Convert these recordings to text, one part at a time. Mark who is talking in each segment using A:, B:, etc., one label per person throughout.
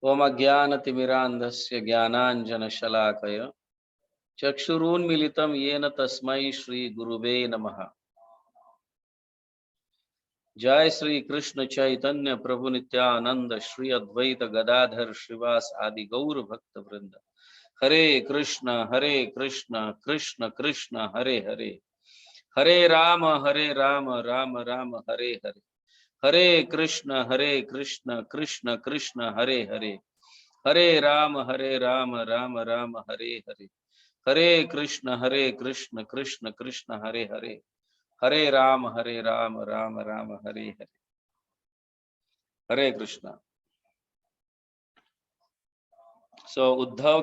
A: ओम अज्ञानतिमिरान्धस्य ज्ञानाञ्जनशलाकय चक्षुरुन्मीलितं येन तस्मै श्रीगुरुवे नमः। जय श्री कृष्ण चैतन्य प्रभु नित्यानंद श्री अद्वैत गदाधर श्रीवास आदि गौर भक्त वृंद। हरे कृष्ण कृष्ण कृष्ण हरे हरे, हरे राम राम राम हरे हरे, हरे कृष्ण कृष्ण कृष्ण हरे हरे, हरे राम राम राम हरे हरे, हरे कृष्ण कृष्ण कृष्ण हरे हरे, हरे राम राम राम हरे हरे। हरे कृष्णा। उद्धव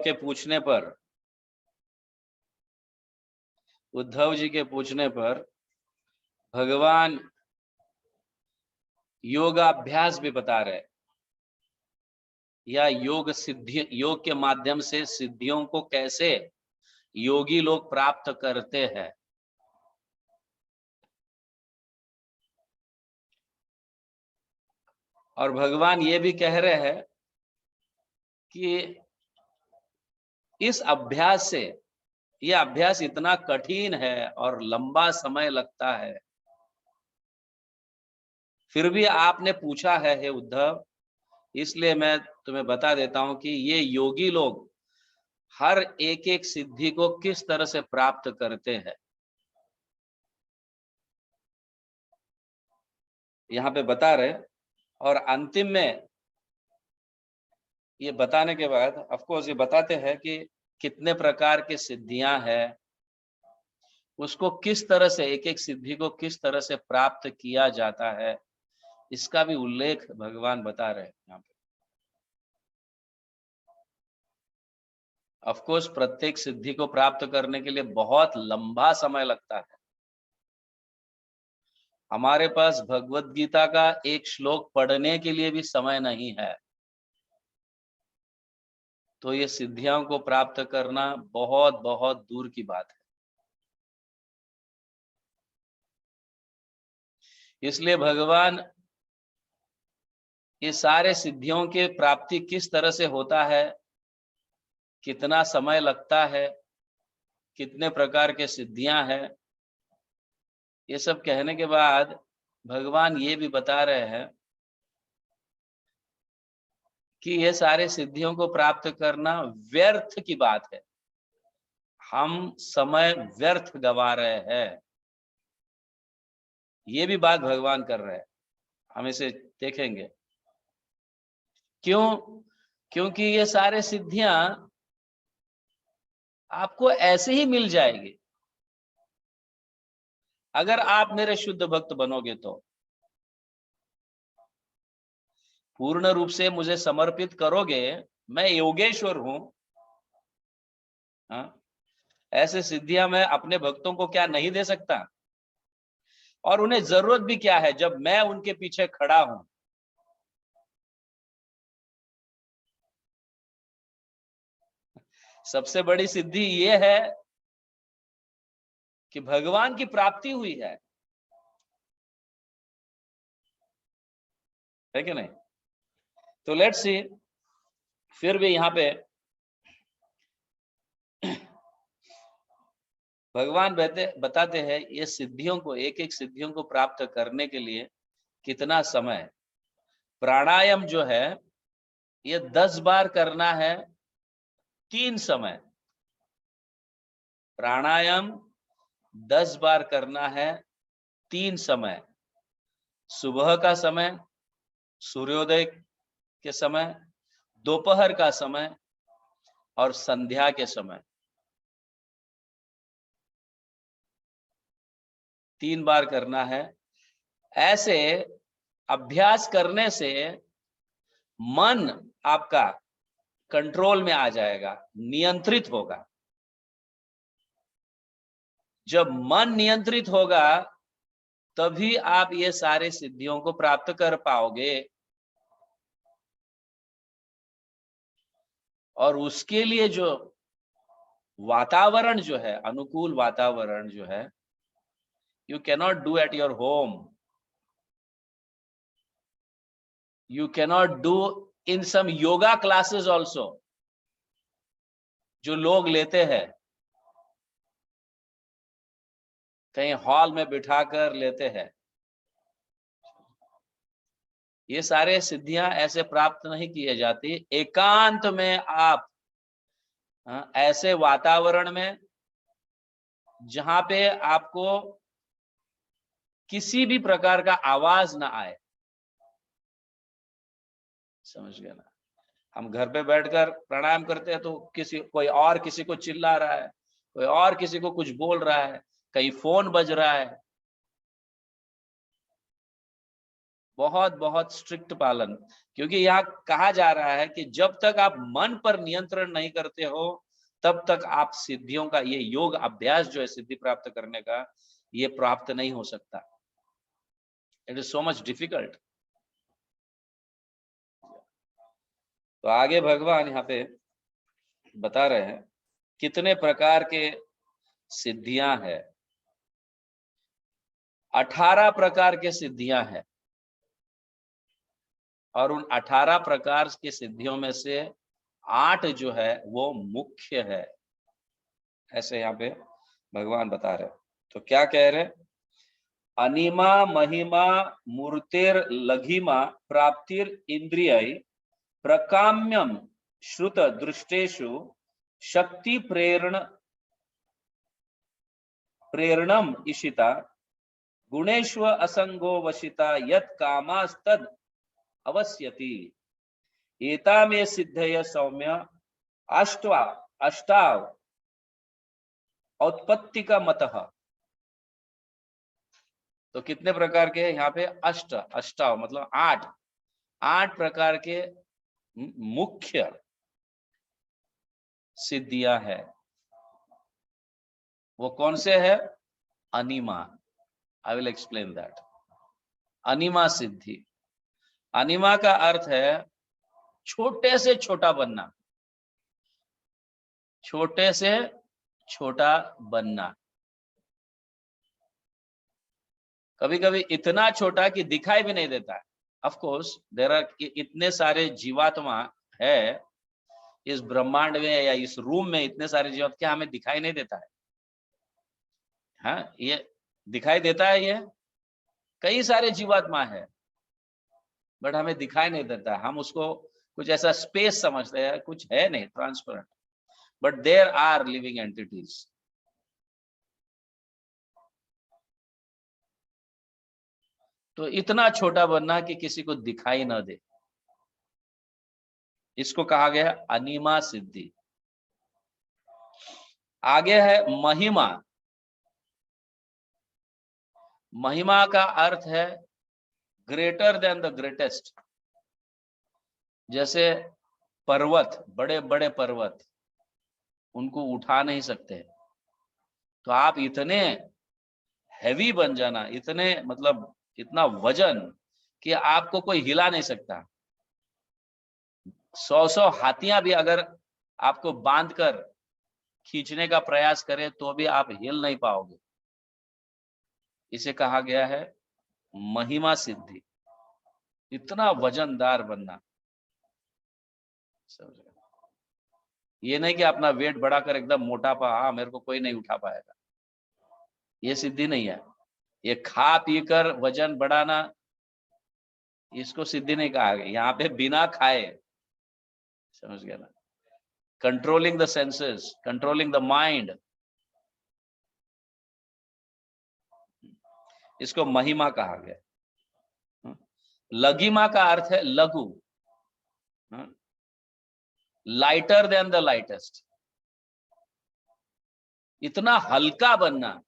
A: जी के पूछने पर भगवान योगाभ्यास भी बता रहे, या योग के माध्यम से सिद्धियों को कैसे योगी लोग प्राप्त करते हैं। और भगवान ये भी कह रहे हैं कि इस अभ्यास से, यह अभ्यास इतना कठिन है और लंबा समय लगता है, फिर भी आपने पूछा है हे उद्धव, इसलिए मैं तुम्हें बता देता हूं कि ये योगी लोग हर एक एक सिद्धि को किस तरह से प्राप्त करते हैं। यहाँ पे बता रहे, और अंतिम में ये बताने के बाद ऑफ कोर्स ये बताते हैं कि कितने प्रकार की सिद्धियां हैं, उसको किस तरह से एक एक सिद्धि को किस तरह से प्राप्त किया जाता है, इसका भी उल्लेख भगवान बता रहे हैं यहाँ पे। ऑफ कोर्स प्रत्येक सिद्धि को प्राप्त करने के लिए बहुत लंबा समय लगता है। हमारे पास भगवत गीता का एक श्लोक पढ़ने के लिए भी समय नहीं है, तो ये सिद्धियों को प्राप्त करना बहुत बहुत दूर की बात है। इसलिए भगवान ये सारे सिद्धियों के प्राप्ति किस तरह से होता है, कितना समय लगता है, कितने प्रकार के सिद्धियां हैं, ये सब कहने के बाद भगवान ये भी बता रहे हैं कि ये सारे सिद्धियों को प्राप्त करना व्यर्थ की बात है, हम समय व्यर्थ गवा रहे हैं। ये भी बात भगवान कर रहे हैं, हम इसे देखेंगे। क्यों? क्योंकि ये सारे सिद्धियां आपको ऐसे ही मिल जाएगी अगर आप मेरे शुद्ध भक्त बनोगे तो। पूर्ण रूप से मुझे समर्पित करोगे, मैं योगेश्वर हूं। हाँ? ऐसे सिद्धियां मैं अपने भक्तों को क्या नहीं दे सकता? और उन्हें जरूरत भी क्या है जब मैं उनके पीछे खड़ा हूं। सबसे बड़ी सिद्धि यह है कि भगवान की प्राप्ति हुई है कि नहीं? तो लेट्स सी, फिर भी यहां पे भगवान बताते हैं ये सिद्धियों को, एक एक सिद्धियों को प्राप्त करने के लिए कितना समय। प्राणायाम जो है ये 10 बार करना है 3 समय। प्राणायाम 10 बार करना है 3 समय। सुबह का समय, सूर्योदय के समय, दोपहर का समय और संध्या के समय, 3 बार करना है। ऐसे अभ्यास करने से मन आपका कंट्रोल में आ जाएगा, नियंत्रित होगा। जब मन नियंत्रित होगा तभी आप ये सारे सिद्धियों को प्राप्त कर पाओगे। और उसके लिए जो वातावरण जो है, अनुकूल वातावरण जो है, you cannot do at your home, you cannot do in some yoga classes also, जो लोग लेते हैं, कहीं हॉल में बिठाकर लेते हैं, ये सारे सिद्धियां ऐसे प्राप्त नहीं किए जाती। एकांत में आप ऐसे वातावरण में जहां पे आपको किसी भी प्रकार का आवाज ना आए, समझ गए ना। हम घर पे बैठकर प्राणायाम करते हैं तो कोई और किसी को चिल्ला रहा है, कोई और किसी को कुछ बोल रहा है, कहीं फोन बज रहा है। बहुत बहुत स्ट्रिक्ट पालन, क्योंकि यहाँ कहा जा रहा है कि जब तक आप मन पर नियंत्रण नहीं करते हो तब तक आप सिद्धियों का ये योग अभ्यास जो है सिद्धि प्राप्त करने का, ये प्राप्त नहीं हो सकता। It is so much difficult. तो आगे भगवान यहाँ पे बता रहे हैं कितने प्रकार के सिद्धियां हैं। 18 प्रकार के सिद्धियां हैं, और उन 18 प्रकार की सिद्धियों में से 8 जो है वो मुख्य है, ऐसे यहाँ पे भगवान बता रहे। तो क्या कह रहे? अनिमा महिमा मूर्तिर लघिमा प्राप्तिर इंद्रिय प्रकाम्यम श्रुत दृष्टेषु शक्ति प्रेरणम इशिता गुणेश्व असंगो वशिता यत् कामास्तद अवस्यति एतामे सिद्धय सौम्य अष्टाव औत्पत्ति का मतः। तो कितने प्रकार के यहाँ पे? अष्टाव मतलब 8 प्रकार के मुख्य सिद्धियां है। वो कौन से है? अनिमा। I will explain that. अनिमा सिद्धि, अनिमा का अर्थ है छोटे से छोटा बनना, छोटे से छोटा बनना। कभी कभी इतना छोटा कि दिखाई भी नहीं देता है। ऑफ कोर्स देयर आर इतने सारे जीवात्मा है इस ब्रह्मांड में या इस रूम में, इतने सारे जीवात्मा, क्या हमें दिखाई नहीं देता है? हाँ, ये दिखाई देता है। ये कई सारे जीवात्मा है बट हमें दिखाई नहीं देता। हम उसको कुछ ऐसा स्पेस समझते हैं, कुछ है नहीं, transparent, but there are living entities. तो इतना छोटा बनना कि किसी को दिखाई ना दे, इसको कहा गया अनिमा सिद्धि। आगे है महिमा। महिमा का अर्थ है ग्रेटर देन द ग्रेटेस्ट। जैसे पर्वत, बड़े बड़े पर्वत, उनको उठा नहीं सकते, तो आप इतने हैवी बन जाना, इतने मतलब इतना वजन कि आपको कोई हिला नहीं सकता। 100 हाथियां भी अगर आपको बांधकर खींचने का प्रयास करें तो भी आप हिल नहीं पाओगे। इसे कहा गया है महिमा सिद्धि, इतना वजनदार बनना। ये नहीं कि अपना वेट बढ़ाकर एकदम मोटा पा, मेरे को कोई नहीं उठा पाएगा, ये सिद्धि नहीं है। ये खा पी कर वजन बढ़ाना, इसको सिद्धि नहीं कहा गया। यहाँ पे बिना खाए, समझ गया ना, controlling the senses, controlling the mind, इसको महिमा कहा गया। लघिमा का अर्थ है लघु, लाइटर देन द लाइटेस्ट, इतना हल्का बनना।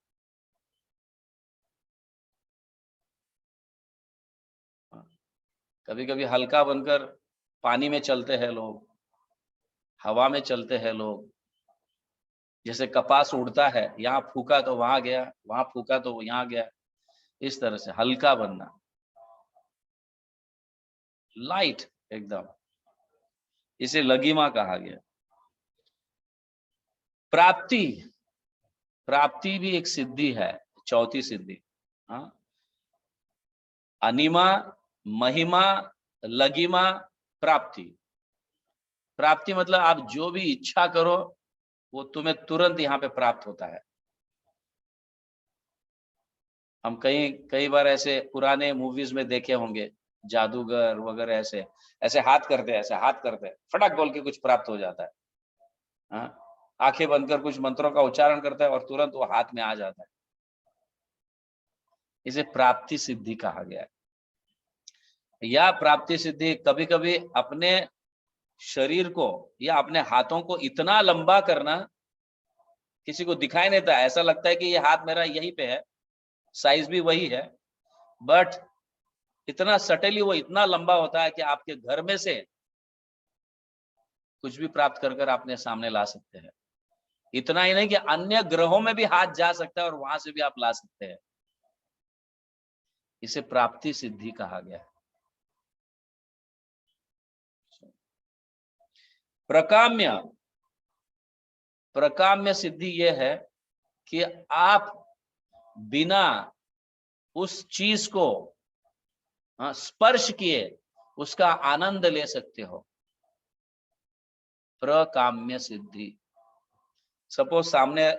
A: कभी कभी हल्का बनकर पानी में चलते हैं लोग, हवा में चलते हैं लोग, जैसे कपास उड़ता है, यहाँ फूका तो वहां गया, वहां फूका तो यहाँ गया, इस तरह से हल्का बनना, लाइट एकदम, इसे लघिमा कहा गया। प्राप्ति, प्राप्ति भी एक सिद्धि है, चौथी सिद्धि। हाँ, अनिमा, महिमा, लघिमा, प्राप्ति। प्राप्ति मतलब आप जो भी इच्छा करो वो तुम्हें तुरंत यहाँ पे प्राप्त होता है। हम कई कई बार ऐसे पुराने मूवीज में देखे होंगे, जादूगर वगैरह ऐसे ऐसे हाथ करते हैं, ऐसे हाथ करते हैं, फटाक बोल के कुछ प्राप्त हो जाता है। हाँ, आंखें बंद कर कुछ मंत्रों का उच्चारण करता है और तुरंत वो हाथ में आ जाता है। इसे प्राप्ति सिद्धि कहा गया है। या प्राप्ति सिद्धि कभी कभी अपने शरीर को या अपने हाथों को इतना लंबा करना, किसी को दिखाई नहीं देता, ऐसा लगता है कि ये हाथ मेरा यहीं पे है, साइज भी वही है, बट इतना सटली वो इतना लंबा होता है कि आपके घर में से कुछ भी प्राप्त कर कर अपने सामने ला सकते हैं। इतना ही नहीं कि अन्य ग्रहों में भी हाथ जा सकता है और वहां से भी आप ला सकते हैं। इसे प्राप्ति सिद्धि कहा गया है। प्रकाम्य, प्रकाम्य सिद्धि यह है कि आप बिना उस चीज को स्पर्श किए उसका आनंद ले सकते हो। प्रकाम्य सिद्धि। सपोज सामने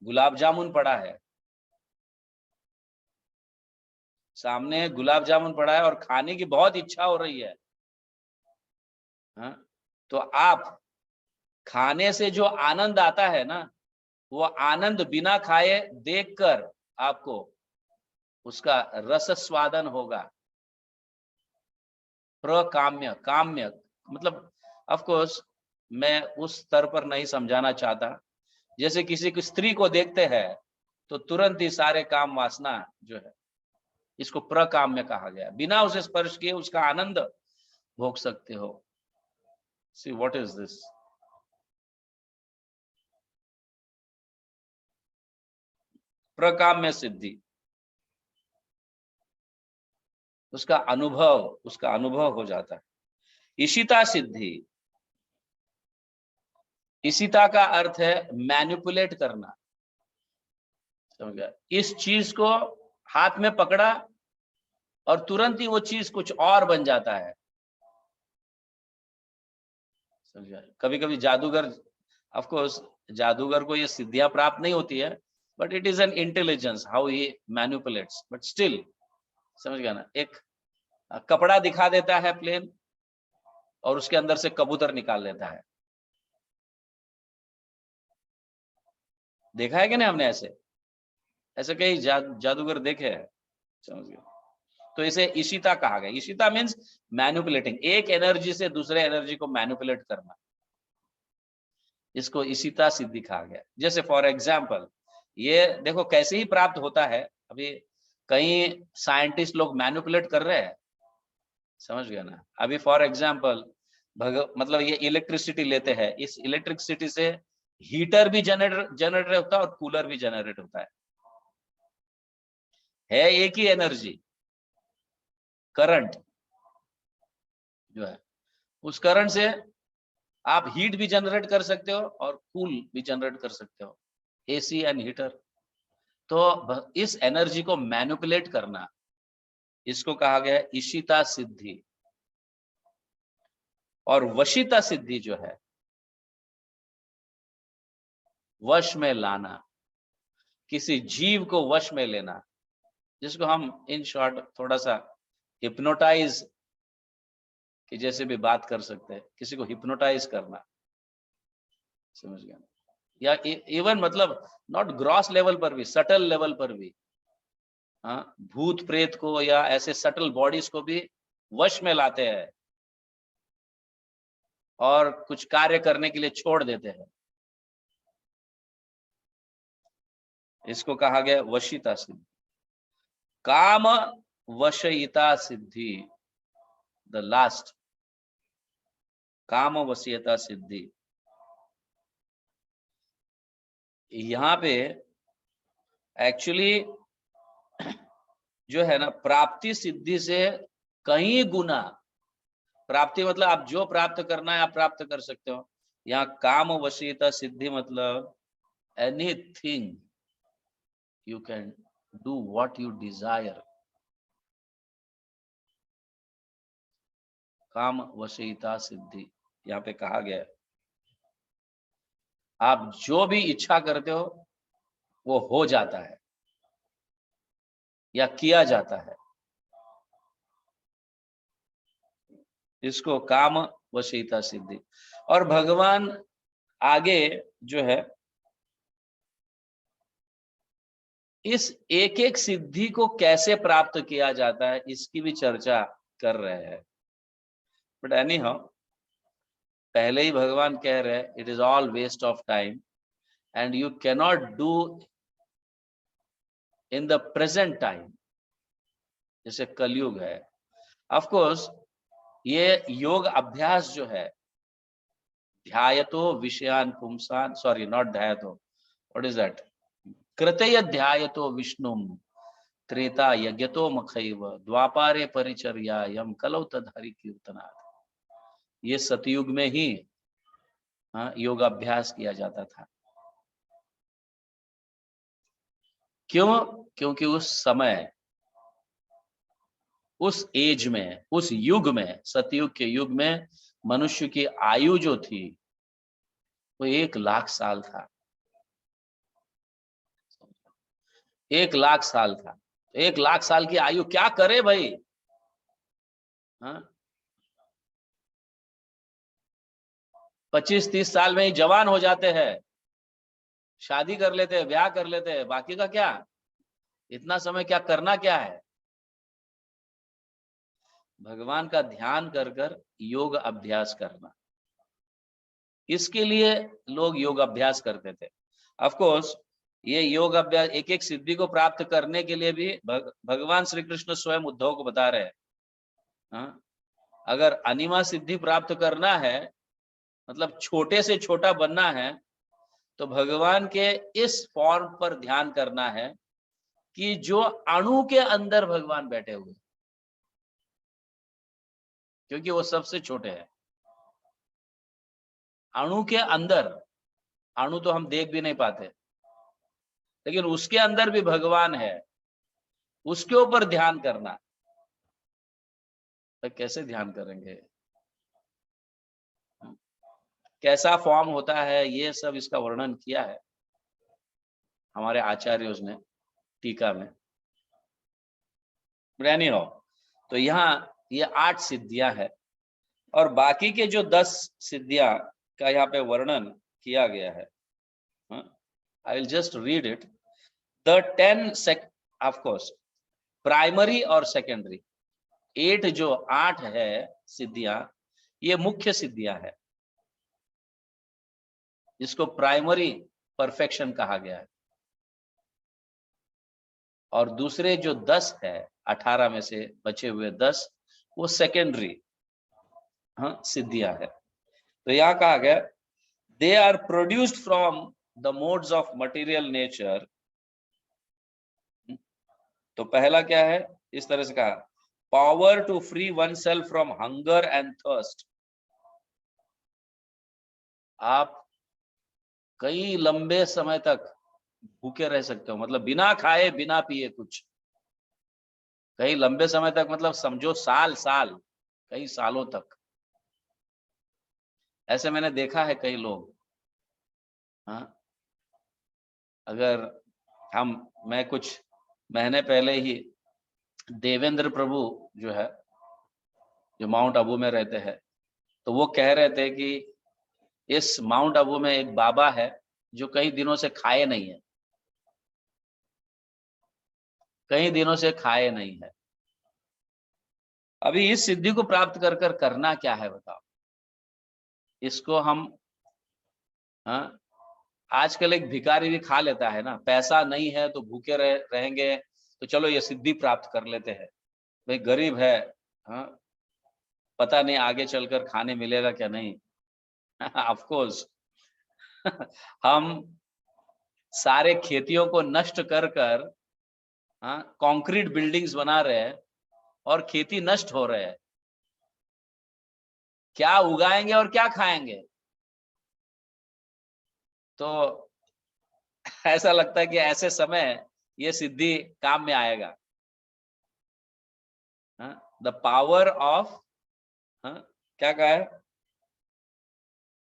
A: गुलाब जामुन पड़ा है, सामने गुलाब जामुन पड़ा है और खाने की बहुत इच्छा हो रही है, तो आप खाने से जो आनंद आता है ना, वो आनंद बिना खाए देखकर आपको उसका रस स्वादन होगा। प्रकाम्य, काम्य मतलब ऑफ कोर्स मैं उस स्तर पर नहीं समझाना चाहता। जैसे किसी की स्त्री को देखते हैं तो तुरंत ही सारे काम वासना जो है, इसको प्रकाम्य कहा गया। बिना उसे स्पर्श किए उसका आनंद भोग सकते हो। See what is this? प्रकाम्य सिद्धि, उसका अनुभव हो जाता है। इशिता सिद्धि, इशिता का अर्थ है मैनिपुलेट करना। समझ गया? इस चीज को हाथ में पकड़ा और तुरंत ही वो चीज कुछ और बन जाता है। समझ गया? कभी कभी जादूगर, ऑफ कोर्स जादूगर को ये सिद्धियां प्राप्त नहीं होती है, but it is an intelligence how he manipulates, but still समझ गया ना? एक कपड़ा दिखा देता है प्लेन और उसके अंदर से कबूतर निकाल लेता है। देखा है कि नहीं हमने? ऐसे ऐसे कई जादूगर देखे हैं। समझ गए? तो इसे इशिता कहा गया। इशिता मीन्स मैनिपुलेटिंग, एक एनर्जी से दूसरे एनर्जी को मैनिपुलेट करना, इसको इशिता सिद्धि कहा गया। जैसे फॉर एग्जाम्पल ये देखो कैसे ही प्राप्त होता है। अभी कई साइंटिस्ट लोग मैनिपुलेट कर रहे हैं। समझ गया ना? अभी फॉर एग्जाम्पल मतलब ये इलेक्ट्रिसिटी लेते हैं, इस इलेक्ट्रिसिटी से हीटर भी जनरेट होता है और कूलर भी जनरेट होता है एक ही एनर्जी, करंट जो है, उस करंट से आप हीट भी जनरेट कर सकते हो और कूल भी जनरेट कर सकते हो, एसी एंड हीटर। तो इस एनर्जी को मैनिपुलेट करना, इसको कहा गया है इशिता सिद्धि। और वशिता सिद्धि जो है, वश में लाना, किसी जीव को वश में लेना, जिसको हम इन शॉर्ट थोड़ा सा हिप्नोटाइज कि जैसे भी बात कर सकते हैं, किसी को हिप्नोटाइज करना। समझ गया? या इवन मतलब नॉट ग्रॉस लेवल पर भी, सटल लेवल पर भी, हाँ, भूत प्रेत को या ऐसे सटल बॉडीज को भी वश में लाते हैं और कुछ कार्य करने के लिए छोड़ देते हैं। इसको कहा गया वशिता सिद्धि। काम वशयिता सिद्धि, द लास्ट, काम वशीयता सिद्धि। यहाँ पे एक्चुअली जो है ना, प्राप्ति सिद्धि से कई गुना, प्राप्ति मतलब आप जो प्राप्त करना है आप प्राप्त कर सकते हो। यहाँ काम वशीयता सिद्धि मतलब anything you can do what you desire. काम वशीयता सिद्धि यहाँ पे कहा गया है। आप जो भी इच्छा करते हो वो हो जाता है या किया जाता है, इसको काम वशीयता सिद्धि। और भगवान आगे जो है इस एक एक सिद्धि को कैसे प्राप्त किया जाता है इसकी भी चर्चा कर रहे हैं। बट एनी हाउ, पहले ही भगवान कह रहे हैं it is all waste of time and you cannot do in the present time, जैसे कलयुग है। ऑफ कोर्स ये योग अभ्यास जो है, ध्यायतो विषयान पुंसान, सॉरी नॉट ध्यायतो, व्हाट इज दैट, कृतय ध्यायतो विष्णुम त्रेता यज्ञतो मखैव द्वापारे परिचर्यायम कलौ तद्हरि कीर्तनात्। ये सतयुग में ही योग अभ्यास किया जाता था। क्यों? क्योंकि उस समय, उस एज में, उस युग में, सतयुग के युग में मनुष्य की आयु जो थी वो 1,00,000 साल था। 1,00,000 साल था। 1,00,000 साल की आयु क्या करे भाई? हाँ, 25-30 साल में ही जवान हो जाते हैं, शादी कर लेते हैं, ब्याह कर लेते हैं, बाकी का क्या? इतना समय क्या करना क्या है? भगवान का ध्यान कर कर योग अभ्यास करना, इसके लिए लोग योग अभ्यास करते थे। ऑफ कोर्स ये योग अभ्यास एक एक सिद्धि को प्राप्त करने के लिए भी भगवान श्री कृष्ण स्वयं उद्धव को बता रहे हैं। हाँ? अगर अनिमा सिद्धि प्राप्त करना है, मतलब छोटे से छोटा बनना है, तो भगवान के इस फॉर्म पर ध्यान करना है कि जो अणु के अंदर भगवान बैठे हुए, क्योंकि वो सबसे छोटे हैं। अणु के अंदर, अणु तो हम देख भी नहीं पाते, लेकिन उसके अंदर भी भगवान है, उसके ऊपर ध्यान करना। तो कैसे ध्यान करेंगे? कैसा फॉर्म होता है, ये सब इसका वर्णन किया है हमारे आचार्यों ने टीका में। यानी हो तो यहाँ ये 8 सिद्धियां हैं और बाकी के जो 10 सिद्धियां का यहाँ पे वर्णन किया गया है। I will just read it. The 10 of course primary और सेकेंडरी 8 जो 8 है सिद्धियां, ये मुख्य सिद्धियां है, जिसको प्राइमरी परफेक्शन कहा गया है। और दूसरे जो 10 है, 18 में से बचे हुए 10, वो सेकेंडरी सिद्धियां है। तो यहाँ कहा गया they are produced from the modes of material nature. तो पहला क्या है, इस तरह से कहा, power to free oneself from hunger and thirst. आप कई लंबे समय तक भूखे रह सकते हो, मतलब बिना खाए बिना पिए कुछ, कई लंबे समय तक, मतलब समझो साल साल, कई सालों तक। ऐसे मैंने देखा है कई लोग। हाँ, अगर मैं कुछ महीने पहले ही देवेंद्र प्रभु जो है, जो माउंट आबू में रहते हैं, तो वो कह रहे थे कि इस माउंट आबू में एक बाबा है जो कई दिनों से खाए नहीं है, कई दिनों से खाए नहीं है। अभी इस सिद्धि को प्राप्त कर कर करना क्या है बताओ? इसको हम, हाँ, आजकल एक भिखारी भी खा लेता है ना, पैसा नहीं है तो भूखे रहेंगे, तो चलो ये सिद्धि प्राप्त कर लेते हैं। भाई गरीब है, हाँ, पता नहीं आगे चलकर खाने मिलेगा क्या नहीं। ऑफ कोर्स हम सारे खेतियों को नष्ट कर कर कंक्रीट बिल्डिंग्स बना रहे हैं और खेती नष्ट हो रहे हैं। क्या उगाएंगे और क्या खाएंगे? तो ऐसा लगता है कि ऐसे समय ये सिद्धि काम में आएगा। द पावर ऑफ हाँ, क्या कहा है?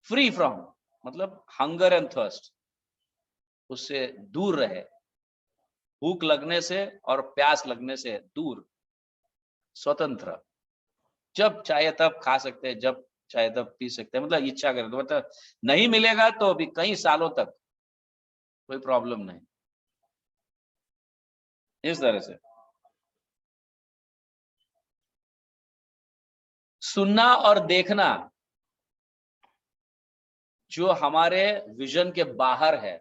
A: फ्री फ्रॉम, मतलब हंगर एंड थर्स्ट, उससे दूर रहे, भूख लगने से और प्यास लगने से दूर, स्वतंत्र, जब चाहे तब खा सकते हैं, जब चाहे तब पी सकते हैं, मतलब इच्छा करें तो, मतलब नहीं मिलेगा तो भी कई सालों तक कोई प्रॉब्लम नहीं, इस तरह से। सुनना और देखना जो हमारे विजन के बाहर है,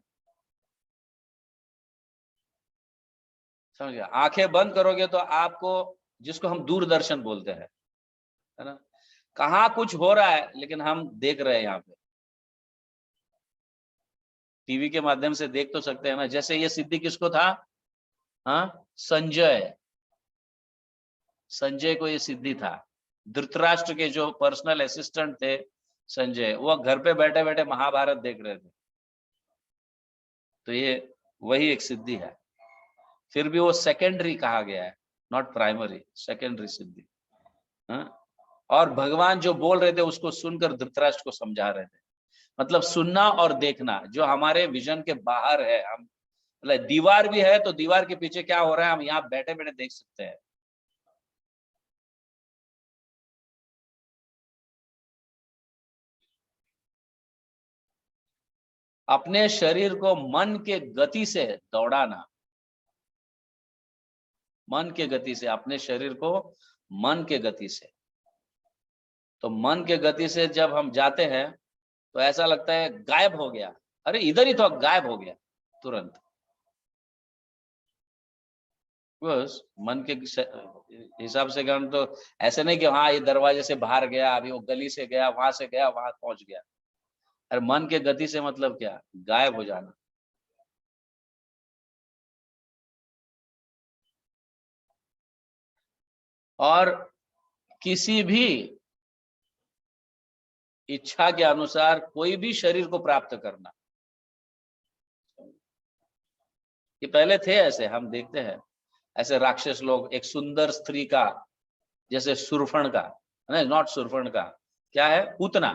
A: समझ गया? आंखें बंद करोगे तो आपको, जिसको हम दूरदर्शन बोलते हैं, है ना, कहाँ कुछ हो रहा है लेकिन हम देख रहे हैं यहाँ पे, टीवी के माध्यम से देख तो सकते हैं ना। जैसे ये सिद्धि किसको था? हाँ, संजय, संजय को ये सिद्धि था। धृतराष्ट्र के जो पर्सनल असिस्टेंट थे संजय, वो घर पे बैठे बैठे महाभारत देख रहे थे, तो ये वही एक सिद्धि है। फिर भी वो सेकेंडरी कहा गया है, नॉट प्राइमरी, सेकेंडरी सिद्धि। हाँ? और भगवान जो बोल रहे थे उसको सुनकर धृतराष्ट्र को समझा रहे थे। मतलब सुनना और देखना जो हमारे विजन के बाहर है, हम, मतलब दीवार भी है तो दीवार के पीछे क्या हो रहा है हम यहाँ बैठे बैठे देख सकते हैं। अपने शरीर को मन के गति से दौड़ाना, मन के गति से, अपने शरीर को मन के गति से, तो मन के गति से जब हम जाते हैं तो ऐसा लगता है गायब हो गया, अरे इधर ही तो, गायब हो गया तुरंत। बस मन के हिसाब से गण तो ऐसे नहीं कि हाँ ये दरवाजे से बाहर गया, अभी वो गली से गया, वहां से गया, वहां पहुंच गया। अरे मन के गति से मतलब क्या? गायब हो जाना। और किसी भी इच्छा के अनुसार कोई भी शरीर को प्राप्त करना। ये पहले थे ऐसे, हम देखते हैं ऐसे राक्षस लोग, एक सुंदर स्त्री का, जैसे सुरफण का, नहीं नॉट सुरफण का, क्या है, पूतना,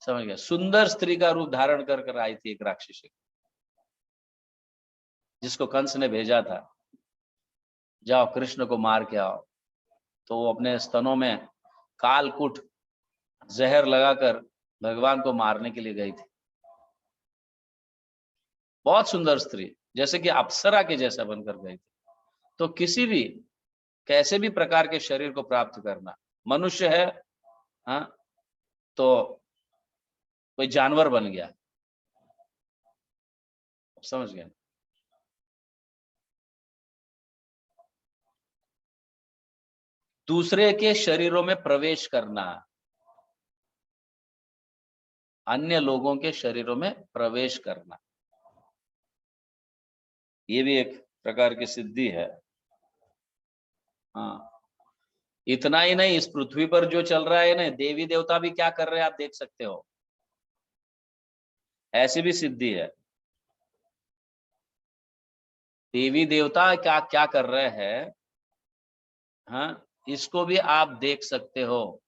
A: समझ गया, सुंदर स्त्री का रूप धारण कर कर आई थी एक राक्षसी, जिसको कंस ने भेजा था, जाओ कृष्ण को मार के आओ। तो वो अपने स्तनों में कालकुट जहर लगाकर भगवान को मारने के लिए गई थी। बहुत सुंदर स्त्री, जैसे कि अप्सरा के जैसा बनकर गई थी। तो किसी भी, कैसे भी प्रकार के शरीर को प्राप्त करना, मनुष्य है, हाँ, तो कोई जानवर बन गया, समझ गए? दूसरे के शरीरों में प्रवेश करना, अन्य लोगों के शरीरों में प्रवेश करना, ये भी एक प्रकार की सिद्धि है। हाँ, इतना ही नहीं, इस पृथ्वी पर जो चल रहा है ना, देवी देवता भी क्या कर रहे हैं आप देख सकते हो, ऐसी भी सिद्धि है। देवी देवता क्या क्या कर रहे हैं, हाँ, इसको भी आप देख सकते हो।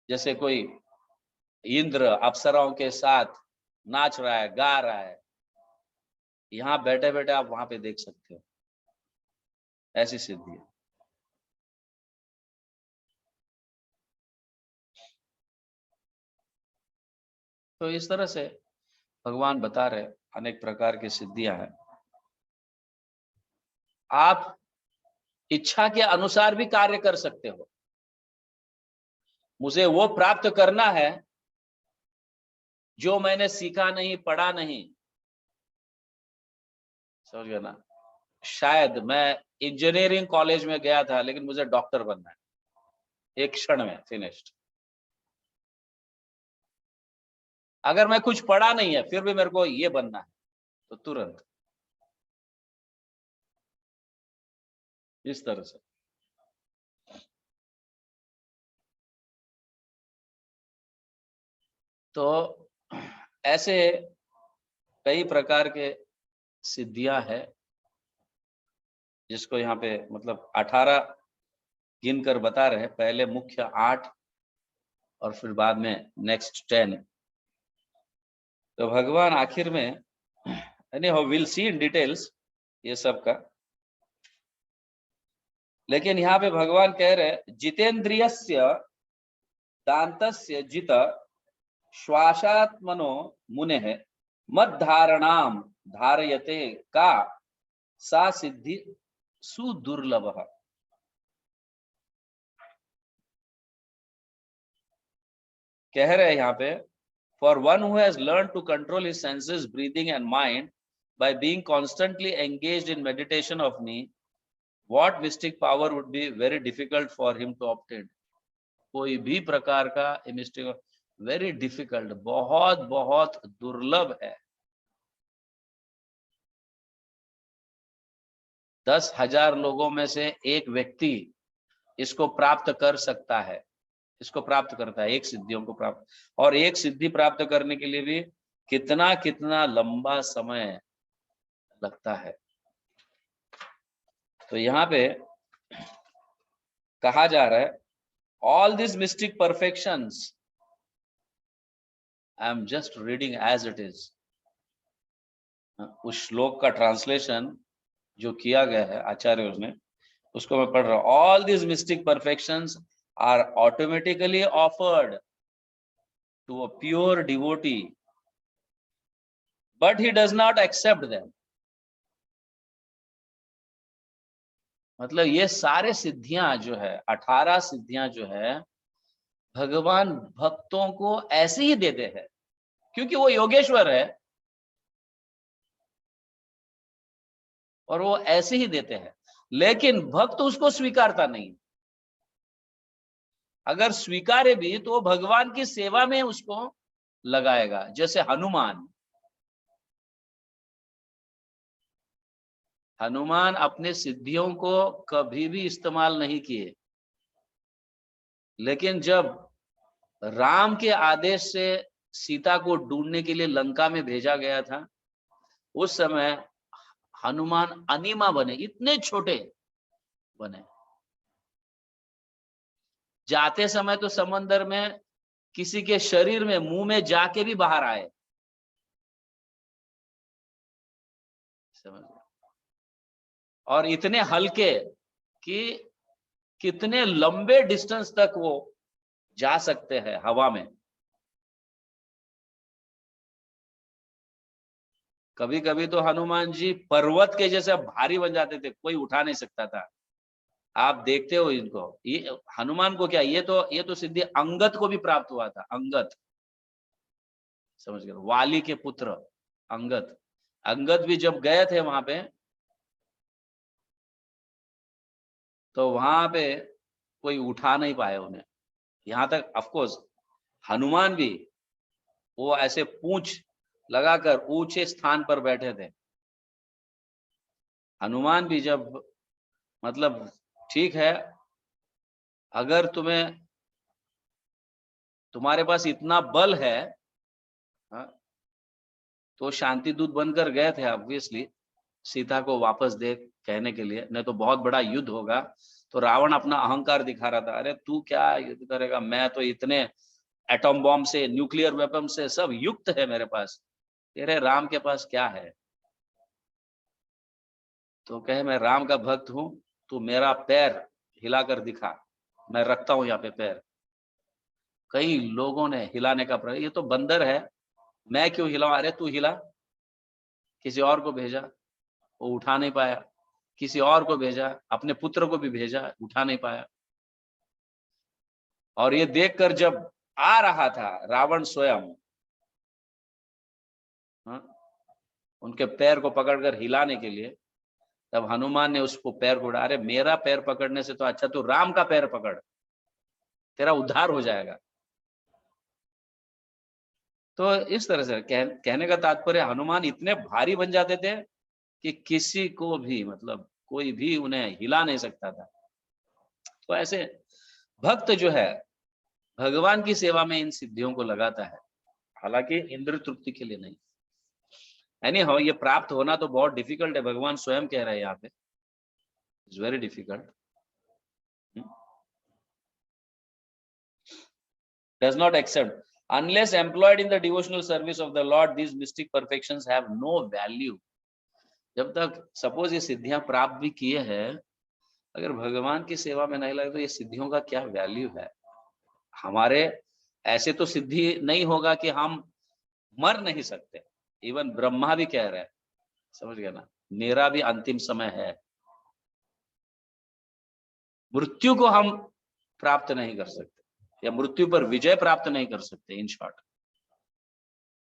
A: जैसे कोई इंद्र अप्सराओं के साथ नाच रहा है, गा रहा है, यहाँ बैठे बैठे आप वहां पे देख सकते हो, ऐसी सिद्धि है। तो इस तरह से भगवान बता रहे अनेक प्रकार की सिद्धियां हैं। आप इच्छा के अनुसार भी कार्य कर सकते हो। मुझे वो प्राप्त करना है जो मैंने सीखा नहीं, पढ़ा नहीं, समझ गए ना? शायद मैं इंजीनियरिंग कॉलेज में गया था लेकिन मुझे डॉक्टर बनना है, एक क्षण में फिनिश्ड। अगर मैं कुछ पढ़ा नहीं है फिर भी मेरे को ये बनना है, तो तुरंत, इस तरह से। तो ऐसे कई प्रकार के सिद्धियां हैं जिसको यहाँ पे मतलब 18 गिनकर बता रहे हैं, पहले मुख्य 8 और फिर बाद में नेक्स्ट 10। तो भगवान आखिर में यानी विल सी इन डिटेल्स ये सब का, लेकिन यहाँ पे भगवान कह रहे जितेंद्रियस्य दान्तस्य जित श्वासात्मनो मुने मद धारणाम धारयते का सा सिद्धि सुदुर्लभ। कह रहे हैं यहाँ पे for one who has learned to control his senses, breathing and mind by being constantly engaged in meditation of me, what mystic power would be very difficult for him to obtain? कोई भी प्रकार का mistake very difficult, बहुत बहुत दुर्लभ है। 10,000 लोगों में से एक व्यक्ति इसको प्राप्त कर सकता है, इसको प्राप्त करता है, एक सिद्धियों को प्राप्त। और एक सिद्धि प्राप्त करने के लिए भी कितना कितना लंबा समय लगता है। तो यहाँ पे कहा जा रहा है all this mystic perfections I am just reading as it is. उस श्लोक का ट्रांसलेशन जो किया गया है आचार्यों ने, उसको मैं पढ़ रहा हूं। All this mystic perfections are automatically offered to a pure devotee, but he does not accept them. मतलब ये सारे सिद्धियां जो है, 18 सिद्धियां जो है, भगवान भक्तों को ऐसे ही देते हैं क्योंकि वो योगेश्वर है और वो ऐसे ही देते हैं, लेकिन भक्त उसको स्वीकारता नहीं। अगर स्वीकारे भी तो भगवान की सेवा में उसको लगाएगा। जैसे हनुमान अपने सिद्धियों को कभी भी इस्तेमाल नहीं किए, लेकिन जब राम के आदेश से सीता को ढूंढने के लिए लंका में भेजा गया था, उस समय हनुमान अनीमा बने, इतने छोटे बने। जाते समय तो समंदर में किसी के शरीर में, मुंह में जाके भी बाहर आए, समझ। और इतने हल्के कि कितने लंबे डिस्टेंस तक वो जा सकते हैं हवा में। कभी कभी तो हनुमान जी पर्वत के जैसे भारी बन जाते थे, कोई उठा नहीं सकता था। आप देखते हो इनको, ये हनुमान को क्या, ये तो सिद्धि अंगद को भी प्राप्त हुआ था। अंगद, समझ गए, वाली के पुत्र अंगद। अंगद भी जब गए थे वहां पे, तो वहां पे कोई उठा नहीं पाया उन्हें। यहां तक ऑफकोर्स हनुमान भी वो ऐसे पूंछ लगाकर ऊंचे स्थान पर बैठे थे। हनुमान भी जब मतलब ठीक है, अगर तुम्हारे पास इतना बल है, तो शांति दूत बनकर गए थे ऑब्वियसली सीता को वापस दे कहने के लिए, नहीं तो बहुत बड़ा युद्ध होगा। तो रावण अपना अहंकार दिखा रहा था, अरे तू क्या युद्ध करेगा, मैं तो इतने एटॉम बॉम्ब से, न्यूक्लियर वेपन से सब युक्त है मेरे पास, तेरे राम के पास क्या है। तो कहे मैं राम का भक्त हूं, तू मेरा पैर हिलाकर दिखा, मैं रखता हूं यहाँ पे पैर। कई लोगों ने हिलाने का प्रयास, ये तो बंदर है, मैं क्यों हिलाऊं, अरे तू हिला। किसी और को भेजा, वो उठा नहीं पाया। किसी और को भेजा, अपने पुत्र को भी भेजा, उठा नहीं पाया। और ये देखकर जब आ रहा था रावण स्वयं, उनके पैर को पकड़कर हिलाने के लिए, तब हनुमान ने उसको पैर को उड़ा, अरे मेरा पैर पकड़ने से तो अच्छा तू राम का पैर पकड़, तेरा उद्धार हो जाएगा। तो इस तरह से कहने का तात्पर्य, हनुमान इतने भारी बन जाते थे कि किसी को भी मतलब कोई भी उन्हें हिला नहीं सकता था। तो ऐसे भक्त जो है भगवान की सेवा में इन सिद्धियों को लगाता है, हालांकि इंद्र तृप्ति के लिए नहीं। यानी ये प्राप्त होना तो बहुत डिफिकल्ट है, भगवान स्वयं कह रहे हैं यहाँ पे। It's very difficult. Does not accept. Unless employed in the devotional service of the Lord, these mystic perfections have no value. जब तक सपोज ये सिद्धियां प्राप्त भी किए हैं, अगर भगवान की सेवा में नहीं लगे तो ये सिद्धियों का क्या वैल्यू है? हमारे ऐसे तो सिद्धि नहीं होगा कि हम मर नहीं सकते। इवन ब्रह्मा भी कह रहे हैं, समझ गए ना, मेरा भी अंतिम समय है। मृत्यु को हम प्राप्त नहीं कर सकते या मृत्यु पर विजय प्राप्त नहीं कर सकते। इन शॉर्ट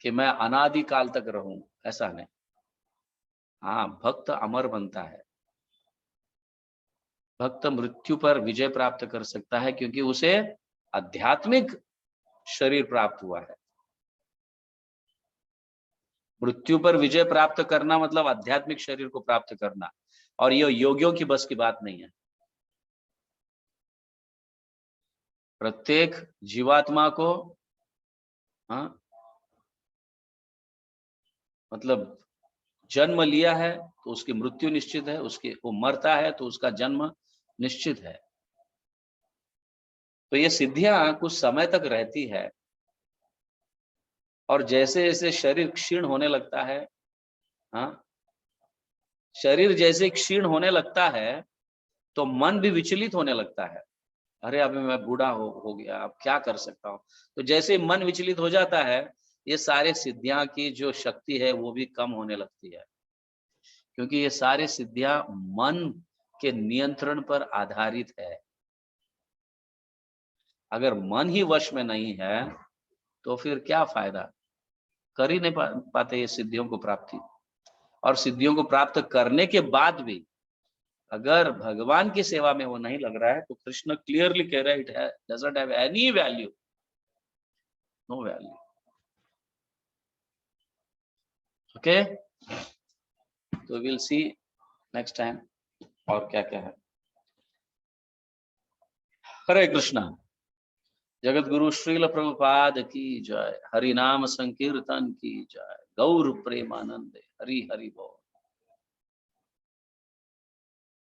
A: कि मैं अनादि काल तक रहूं, ऐसा नहीं। हाँ, भक्त अमर बनता है, भक्त मृत्यु पर विजय प्राप्त कर सकता है क्योंकि उसे आध्यात्मिक शरीर प्राप्त हुआ है। मृत्यु पर विजय प्राप्त करना मतलब आध्यात्मिक शरीर को प्राप्त करना, और ये योगियों की बस की बात नहीं है। प्रत्येक जीवात्मा को मतलब जन्म लिया है तो उसकी मृत्यु निश्चित है, उसके वो मरता है तो उसका जन्म निश्चित है। तो ये सिद्धियां कुछ समय तक रहती है, और जैसे जैसे शरीर क्षीण होने लगता है, शरीर जैसे क्षीण होने लगता है तो मन भी विचलित होने लगता है। अरे अभी मैं बूढ़ा हो गया, अब क्या कर सकता हूँ। तो जैसे मन विचलित हो जाता है, ये सारे सिद्धियां की जो शक्ति है वो भी कम होने लगती है, क्योंकि ये सारे सिद्धियां मन के नियंत्रण पर आधारित है। अगर मन ही वश में नहीं है तो फिर क्या फायदा, कर ही नहीं पाते ये सिद्धियों को प्राप्ति। और सिद्धियों को प्राप्त करने के बाद भी अगर भगवान की सेवा में वो नहीं लग रहा है तो कृष्ण क्लियरली कह रहा है, it doesn't have any value, no value. Okay, तो विल सी नेक्स्ट टाइम और क्या क्या है। हरे कृष्णा। जगत गुरु श्रील प्रभुपाद की जय। हरि नाम संकीर्तन की जय। गौर प्रेमानंद। हरि हरि बोल।